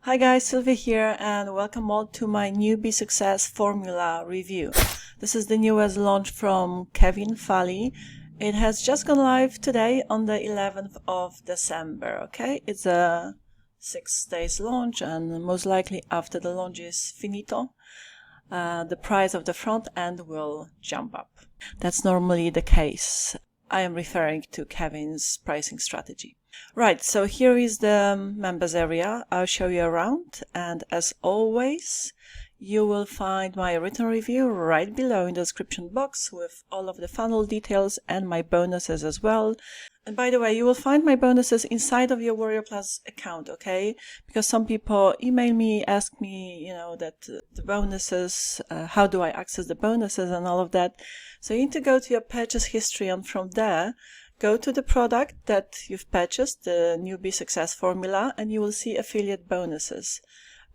Hi guys, Sylwia here and welcome all to my Newbie Success Formula review. This is the newest launch from Kevin Fahey. It has just gone live today on the 11th of December, okay? It's a 6 days launch and most likely after the launch is finito, the price of the front end will jump up. That's normally the case. I am referring to Kevin's pricing strategy. Right, so here is the members area. I'll show you around, and as always, you will find my written review right below in the description box with all of the funnel details and my bonuses as well. And by the way, you will find my bonuses inside of your Warrior Plus account, okay? Because some people email me, ask me, that the bonuses, how do I access the bonuses and all of that. So you need to go to your purchase history, and from there, go to the product that you've purchased, the Newbie Success Formula, and you will see affiliate bonuses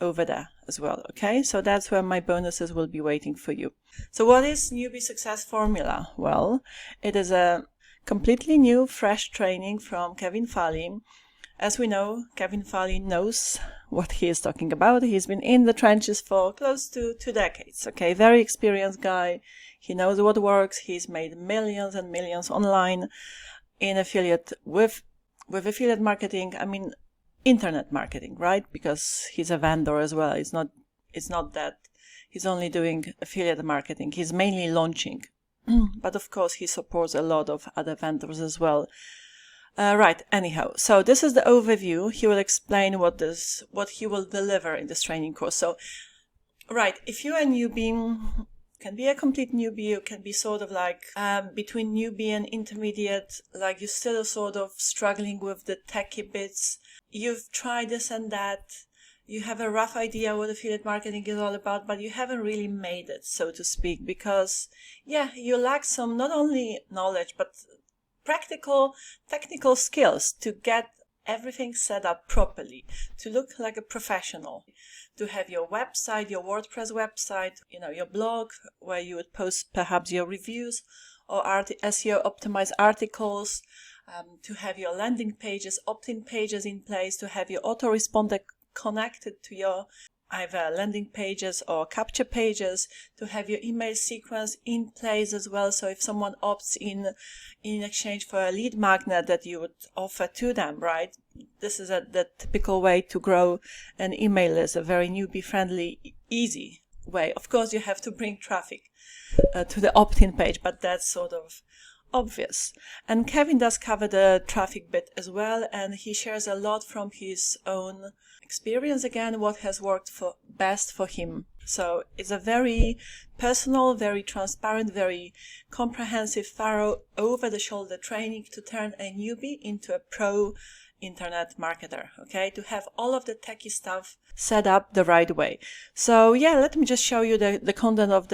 over there as well, okay? So that's where my bonuses will be waiting for you. So what is Newbie Success Formula? Well, it is a completely new, fresh training from Kevin Fahey. As we know, Kevin Fahey knows what he is talking about. He's been in the trenches for close to 2 decades, okay? Very experienced guy. He knows what works. He's made millions and millions online in affiliate with affiliate marketing. I mean, internet marketing, right? Because he's a vendor as well. It's not that he's only doing affiliate marketing. He's mainly launching, but of course he supports a lot of other vendors as well. Right. Anyhow, so this is the overview. He will explain what he will deliver in this training course. So, right, if you're a newbie, can be a complete newbie, you can be sort of like between newbie and intermediate, like you're still sort of struggling with the techie bits. You've tried this and that. You have a rough idea what affiliate marketing is all about, but you haven't really made it, so to speak, because, yeah, you lack some not only knowledge, but practical, technical skills to get everything set up properly, to look like a professional, to have your website, your WordPress website, your blog where you would post perhaps your reviews or SEO optimized articles, to have your landing pages, opt-in pages in place, to have your autoresponder connected to your either landing pages or capture pages, to have your email sequence in place as well. So if someone opts in exchange for a lead magnet that you would offer to them, right? This is the typical way to grow an email list, a very newbie-friendly, easy way. Of course, you have to bring traffic to the opt-in page, but that's sort of obvious. And Kevin does cover the traffic bit as well, and he shares a lot from his own experience, again, what has worked best for him. So it's a very personal, very transparent, very comprehensive, thorough, over-the-shoulder training to turn a newbie into a pro internet marketer, okay? To have all of the techie stuff set up the right way. So yeah, let me just show you the content of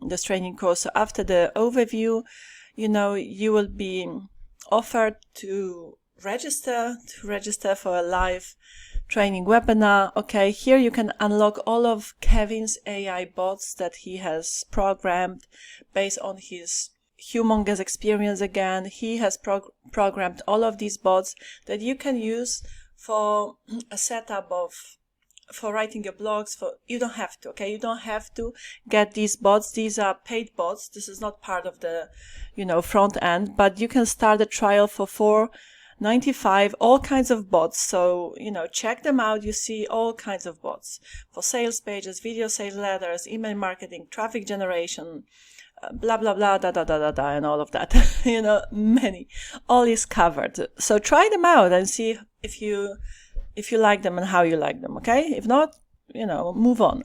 this training course. So after the overview, you will be offered to register for a live training webinar. Okay, here you can unlock all of Kevin's AI bots that he has programmed based on his humongous experience. Again, he has programmed all of these bots that you can use for a setup for writing your blogs. You don't have to, okay? You don't have to get these bots. These are paid bots. This is not part of the, front end, but you can start a trial for $4.95, all kinds of bots. So, check them out. You see all kinds of bots for sales pages, video sales letters, email marketing, traffic generation, blah, blah, blah, da, da, da, da, da, and all of that. Many. All is covered. So try them out and see if you like them and how you like them, okay? If not, move on.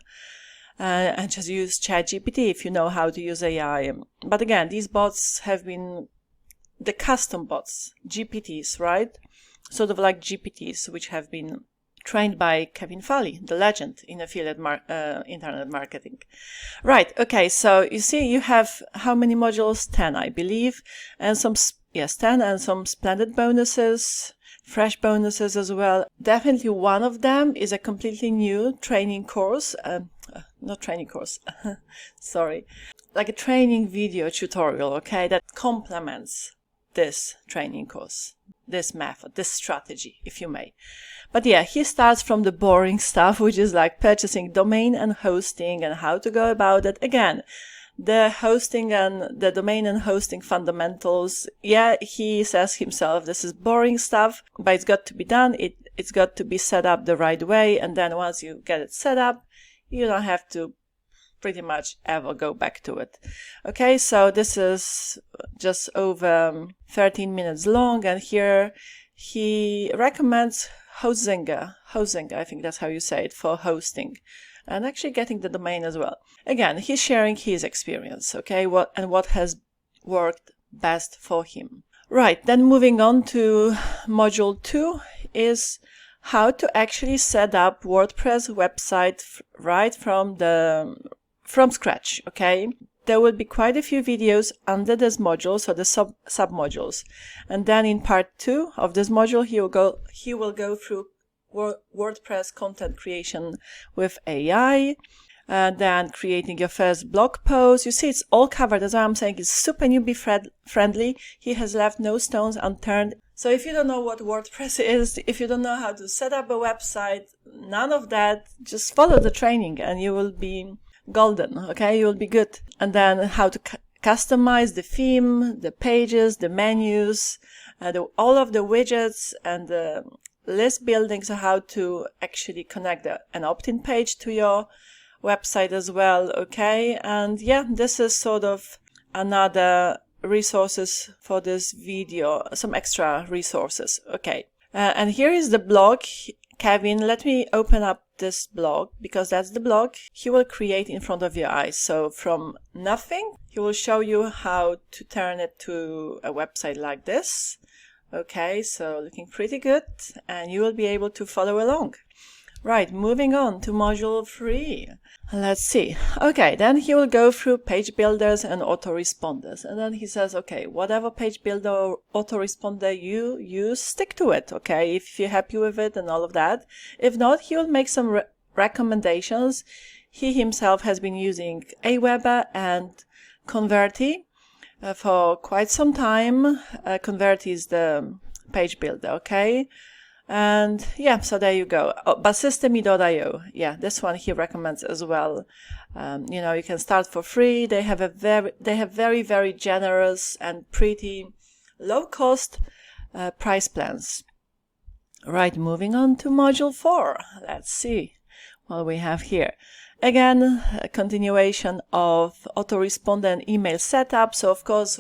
And just use ChatGPT if you know how to use AI. But again, these bots have been the custom bots, GPTs, right? Sort of like GPTs, which have been trained by Kevin Fahey, the legend in affiliate internet marketing. Right, okay, so you see you have how many modules? 10, I believe, and 10, and some splendid bonuses, fresh bonuses as well. Definitely one of them is a completely new training course, not training course, sorry, like a training video tutorial, okay, that complements this training course, this method, this strategy, if you may. But yeah, he starts from the boring stuff, which is like purchasing domain and hosting and how to go about it. Again, the hosting and the domain and hosting fundamentals. Yeah, he says himself, this is boring stuff, but it's got to be done. It's got to be set up the right way. And then once you get it set up, you don't have to pretty much ever go back to it. Okay, so this is just over 13 minutes long. And here he recommends Hostinger, I think that's how you say it, for hosting. And actually getting the domain as well. Again, he's sharing his experience, okay, what has worked best for him. Right, then moving on to module 2 is how to actually set up WordPress website right from scratch, okay? There will be quite a few videos under this module, so the sub-modules. And then in part 2 of this module, he will go through WordPress content creation with AI, and then creating your first blog post. You see, it's all covered. That's why I'm saying it's super newbie friendly. He has left no stones unturned. So if you don't know what WordPress is, if you don't know how to set up a website, none of that, just follow the training and you will be golden, okay? You will be good. And then how to customize the theme, the pages, the menus, all of the widgets and the list building, so how to actually connect an opt-in page to your website as well, okay? And yeah, this is sort of another resources for this video, some extra resources, okay? And here is the blog. Kevin, let me open up this blog, because that's the blog he will create in front of your eyes. So from nothing, he will show you how to turn it to a website like this. Okay, so looking pretty good, and you will be able to follow along. Right, moving on to module 3. Let's see. Okay, then he will go through page builders and autoresponders. And then he says, okay, whatever page builder or autoresponder you use, stick to it, okay, if you're happy with it and all of that. If not, he will make some recommendations. He himself has been using Aweber and Converti for quite some time. Converti is the page builder, okay? And yeah, so there you go. Oh, Basystemy.io. Yeah, this one he recommends as well. You know, you can start for free. They have very, very generous and pretty low cost price plans. Right, moving on to module 4. Let's see what we have here. Again, a continuation of autoresponder and email setup. So of course,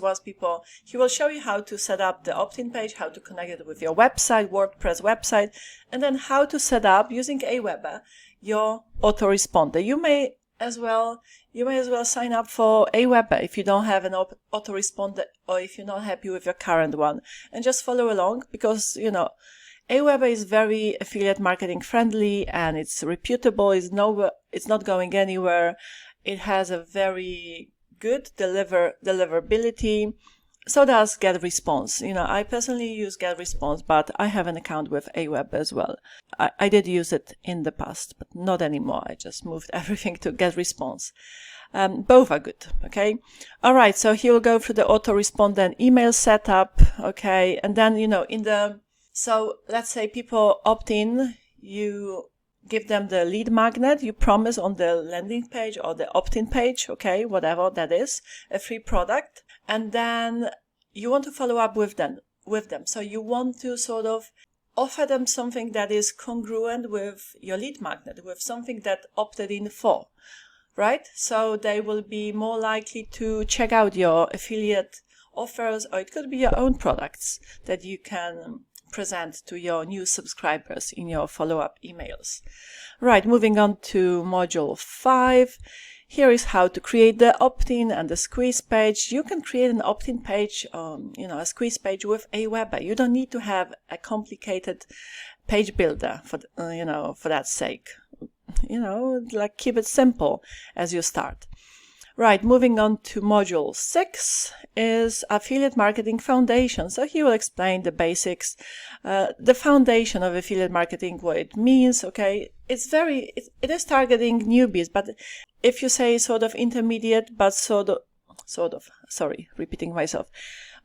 he will show you how to set up the opt-in page, how to connect it with your website, WordPress website, and then how to set up using Aweber your autoresponder. You may as well sign up for Aweber if you don't have an autoresponder, or if you're not happy with your current one, and just follow along, because you know, Aweber is very affiliate marketing friendly, and it's reputable. It's not going anywhere. It has a very good deliverability. So does GetResponse. You know, I personally use GetResponse, but I have an account with Aweber as well. I did use it in the past, but not anymore. I just moved everything to GetResponse. Both are good, okay? All right, so he will go through the autoresponder and email setup, okay? And then, you know, so let's say people opt in, you give them the lead magnet you promise on the landing page or the opt-in page, okay, whatever that is, a free product. And then you want to follow up with them. So you want to sort of offer them something that is congruent with your lead magnet, with something that opted in for, right? So they will be more likely to check out your affiliate offers, or it could be your own products that you can present to your new subscribers in your follow-up emails. Right, moving on to module 5. Here is how to create the opt-in and the squeeze page. You can create an opt-in page, a squeeze page with Aweber. You don't need to have a complicated page builder for that sake. Like keep it simple as you start. Right, moving on to module 6 is Affiliate Marketing Foundation. So he will explain the basics, the foundation of affiliate marketing, what it means, okay? It is targeting newbies, but if you say sort of intermediate, but sorry, repeating myself.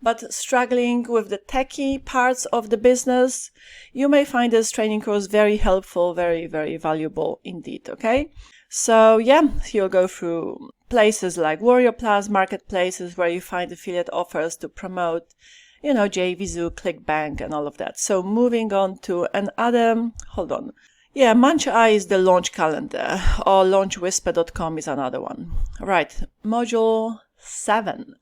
but struggling with the techie parts of the business, you may find this training course very helpful, very, very valuable indeed, okay? So yeah, you'll go through places like Warrior Plus, marketplaces where you find affiliate offers to promote, you know, JVZoo, ClickBank and all of that. So moving on to another, hold on. Yeah, Munch Eye is the launch calendar, or launchwhisper.com is another one. Right, module 7.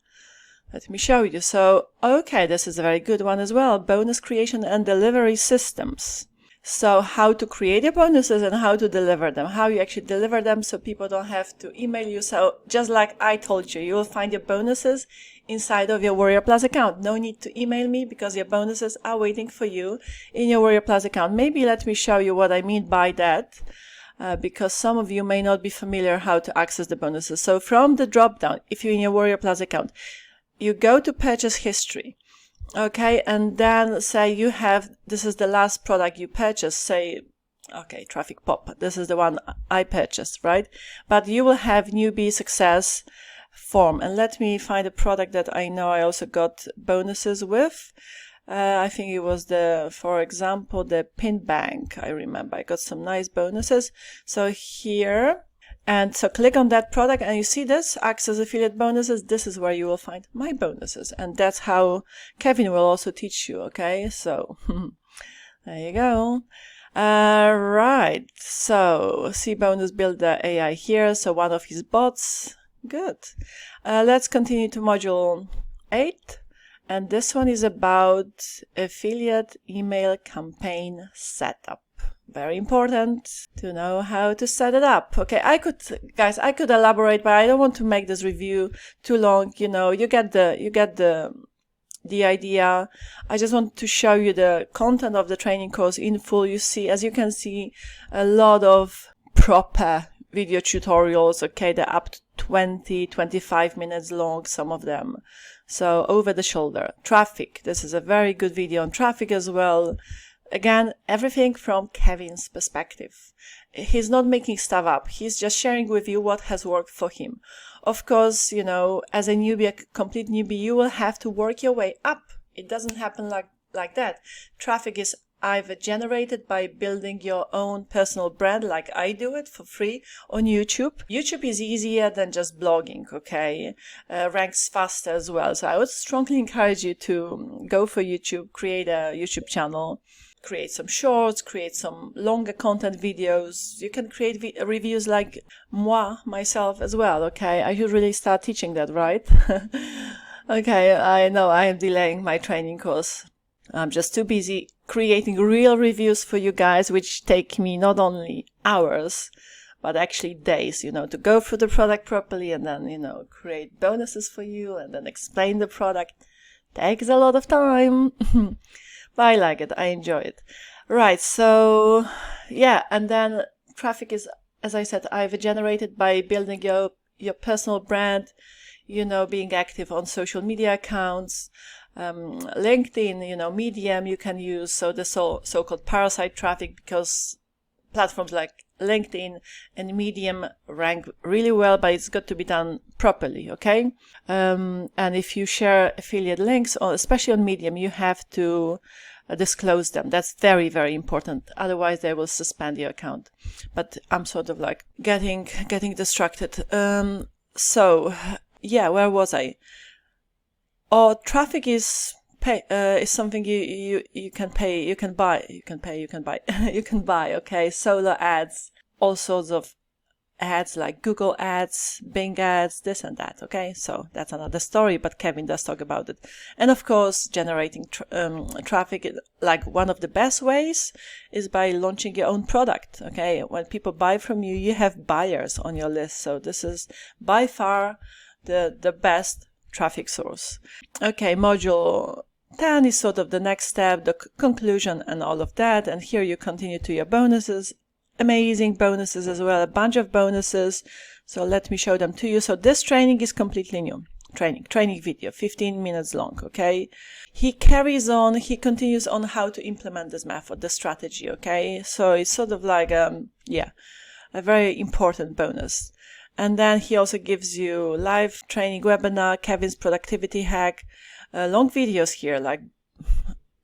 Let me show you. So, okay, this is a very good one as well. Bonus creation and delivery systems. So how to create your bonuses and how to deliver them, how you actually deliver them so people don't have to email you. So just like I told you, you will find your bonuses inside of your Warrior Plus account. No need to email me because your bonuses are waiting for you in your Warrior Plus account. Maybe let me show you what I mean by that, because some of you may not be familiar how to access the bonuses. So from the drop down, if you're in your Warrior Plus account, you go to purchase history. Okay, and then say you have, this is the last product you purchased, say, okay, Traffic Pop, this is the one I purchased, right? But you will have Newbie success form. And let me find a product that I know I also got bonuses with. I think it was for example, the Pin Bank. I remember I got some nice bonuses. So here, and so click on that product and you see this, access affiliate bonuses. This is where you will find my bonuses. And that's how Kevin will also teach you. Okay. So there you go. Right. So see bonus builder AI here. So one of his bots. Good. Let's continue to module 8. And this one is about affiliate email campaign setup. Very important to know how to set it up. Okay, I could elaborate, but I don't want to make this review too long. You know, you get the idea. I just want to show you the content of the training course in full. You see, as you can see, a lot of proper video tutorials. Okay, they're up to 20-25 minutes long, some of them. So over the shoulder. Traffic. This is a very good video on traffic as well. Again, everything from Kevin's perspective. He's not making stuff up. He's just sharing with you what has worked for him. Of course, you know, as a newbie, a complete newbie, you will have to work your way up. It doesn't happen like that. Traffic is either generated by building your own personal brand, like I do it for free on YouTube. YouTube is easier than just blogging, okay? Ranks faster as well. So I would strongly encourage you to go for YouTube, create a YouTube channel, create some shorts, create some longer content videos. You can create reviews like myself as well, okay? I should really start teaching that, right? Okay, I know I am delaying my training course. I'm just too busy creating real reviews for you guys, which take me not only hours, but actually days, you know, to go through the product properly and then, you know, create bonuses for you and then explain the product. Takes a lot of time. But I like it. I enjoy it. Right. So yeah. And then traffic is, as I said, either generated by building your personal brand, you know, being active on social media accounts, LinkedIn, you know, Medium you can use. So the so-called parasite traffic, because platforms like LinkedIn and Medium rank really well, but it's got to be done properly, okay? And if you share affiliate links, or especially on Medium, you have to disclose them. That's very, very important. Otherwise, they will suspend your account. But I'm sort of like getting distracted. So yeah, where was I? Oh, traffic is something you can pay, you can buy. Okay, solo ads, all sorts of ads like Google ads, Bing ads, this and that. Okay, so that's another story, but Kevin does talk about it. And of course, generating traffic, like one of the best ways is by launching your own product. Okay, when people buy from you, you have buyers on your list. So this is by far the best traffic source. Okay, module 10 is sort of the next step, the conclusion and all of that. And here you continue to your bonuses, amazing bonuses as well, a bunch of bonuses. So let me show them to you. So this training is completely new. Training video, 15 minutes long, okay? He continues on how to implement this method, the strategy, okay? So it's sort of like, a very important bonus. And then he also gives you live training webinar, Kevin's productivity hack, long videos here, like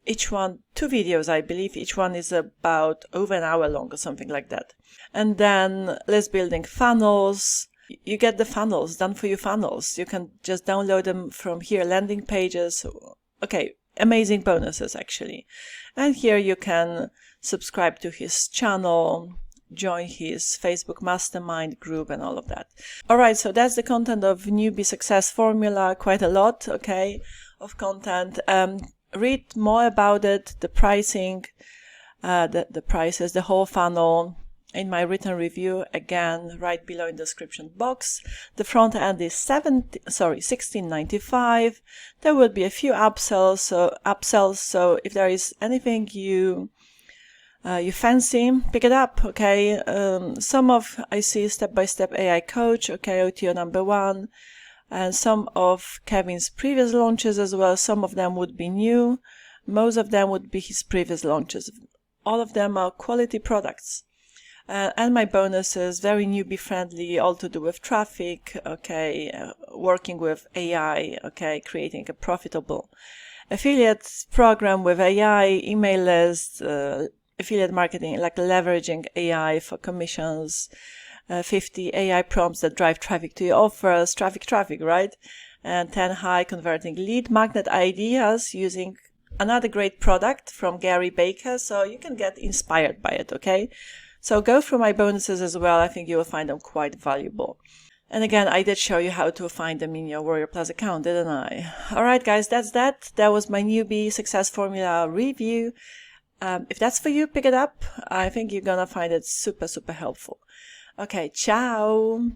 each one, 2 videos, I believe. Each one is about over an hour long or something like that. And then list building funnels. You get the funnels, done for you funnels. You can just download them from here, landing pages. Okay, amazing bonuses actually. And here you can subscribe to his channel, join his Facebook mastermind group and all of that. All right, so that's the content of Newbie Success Formula, quite a lot, okay, of content. Read more about it, the pricing, the prices, the whole funnel in my written review, again, right below in the description box. The front end is $16.95. There will be a few upsells, so if there is anything you fancy, pick it up, okay? Some of, I see step-by-step AI coach, okay, OTO number 1, and some of Kevin's previous launches as well. Some of them would be new. Most of them would be his previous launches. All of them are quality products. And my bonuses, very newbie friendly, all to do with traffic, okay, working with AI, okay, creating a profitable affiliate program with AI, email list, affiliate marketing, like leveraging AI for commissions, 50 AI prompts that drive traffic to your offers, traffic, right? And 10 high converting lead magnet ideas using another great product from Gary Baker, so you can get inspired by it, okay? So go through my bonuses as well. I think you will find them quite valuable. And again, I did show you how to find them in your Warrior Plus account, didn't I? All right, guys, that's that. That was my Newbie Success Formula review. If that's for you, pick it up. I think you're gonna find it super, super helpful. Okay, ciao.